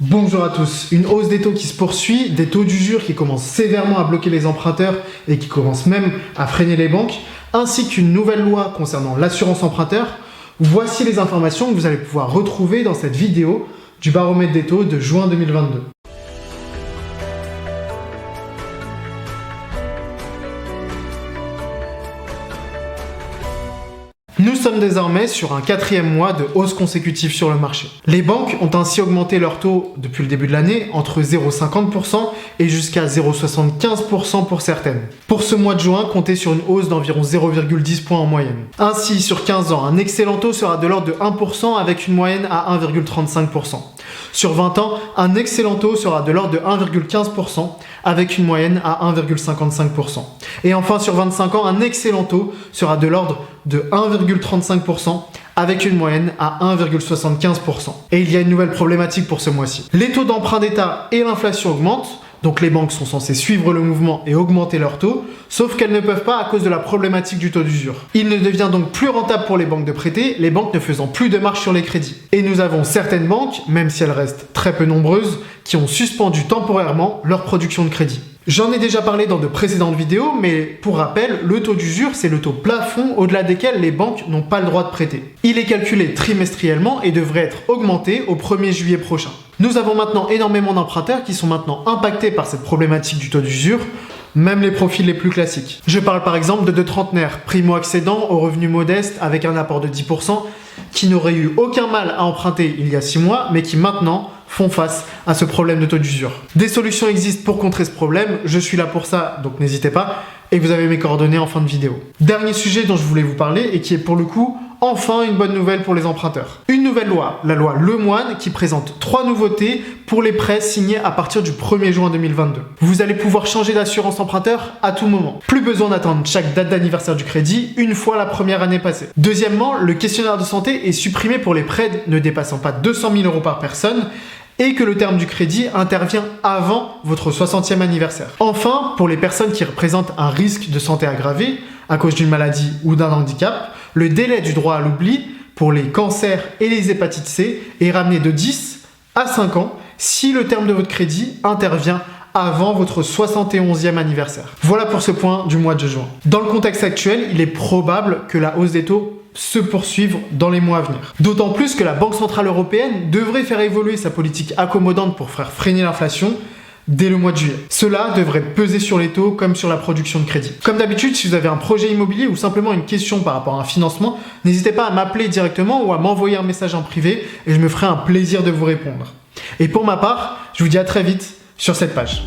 Bonjour à tous, une hausse des taux qui se poursuit, des taux d'usure qui commencent sévèrement à bloquer les emprunteurs et qui commencent même à freiner les banques, ainsi qu'une nouvelle loi concernant l'assurance emprunteur. Voici les informations que vous allez pouvoir retrouver dans cette vidéo du baromètre des taux de juin 2022. Nous sommes désormais sur un 4e mois de hausse consécutive sur le marché. Les banques ont ainsi augmenté leurs taux depuis le début de l'année entre 0,50% et jusqu'à 0,75% pour certaines. Pour ce mois de juin, comptez sur une hausse d'environ 0,10 points en moyenne. Ainsi, sur 15 ans, un excellent taux sera de l'ordre de 1% avec une moyenne à 1,35%. Sur 20 ans, un excellent taux sera de l'ordre de 1,15% avec une moyenne à 1,55%. Et enfin, sur 25 ans, un excellent taux sera de l'ordre de 1,35% avec une moyenne à 1,75%. Et il y a une nouvelle problématique pour ce mois-ci. Les taux d'emprunt d'État et l'inflation augmentent, donc les banques sont censées suivre le mouvement et augmenter leurs taux, sauf qu'elles ne peuvent pas à cause de la problématique du taux d'usure. Il ne devient donc plus rentable pour les banques de prêter, les banques ne faisant plus de marge sur les crédits. Et nous avons certaines banques, même si elles restent très peu nombreuses, qui ont suspendu temporairement leur production de crédit. J'en ai déjà parlé dans de précédentes vidéos, mais pour rappel, le taux d'usure, c'est le taux plafond au-delà desquels les banques n'ont pas le droit de prêter. Il est calculé trimestriellement et devrait être augmenté au 1er juillet prochain. Nous avons maintenant énormément d'emprunteurs qui sont maintenant impactés par cette problématique du taux d'usure, même les profils les plus classiques. Je parle par exemple de deux trentenaires, primo-accédants aux revenus modestes avec un apport de 10%, qui n'auraient eu aucun mal à emprunter il y a 6 mois, mais qui maintenant font face à ce problème de taux d'usure. Des solutions existent pour contrer ce problème, je suis là pour ça, donc n'hésitez pas, et vous avez mes coordonnées en fin de vidéo. Dernier sujet dont je voulais vous parler, et qui est pour le coup, enfin une bonne nouvelle pour les emprunteurs. Une nouvelle loi, la loi Lemoine, qui présente 3 nouveautés pour les prêts signés à partir du 1er juin 2022. Vous allez pouvoir changer d'assurance emprunteur à tout moment. Plus besoin d'attendre chaque date d'anniversaire du crédit une fois la première année passée. Deuxièmement, le questionnaire de santé est supprimé pour les prêts ne dépassant pas 200 000 € par personne, et que le terme du crédit intervient avant votre 60e anniversaire. Enfin, pour les personnes qui représentent un risque de santé aggravé à cause d'une maladie ou d'un handicap, le délai du droit à l'oubli pour les cancers et les hépatites C est ramené de 10 à 5 ans si le terme de votre crédit intervient avant votre 71e anniversaire. Voilà pour ce point du mois de juin. Dans le contexte actuel, il est probable que la hausse des taux se poursuivre dans les mois à venir. D'autant plus que la Banque Centrale Européenne devrait faire évoluer sa politique accommodante pour faire freiner l'inflation dès le mois de juillet. Cela devrait peser sur les taux comme sur la production de crédit. Comme d'habitude, si vous avez un projet immobilier ou simplement une question par rapport à un financement, n'hésitez pas à m'appeler directement ou à m'envoyer un message en privé et je me ferai un plaisir de vous répondre. Et pour ma part, je vous dis à très vite sur cette page.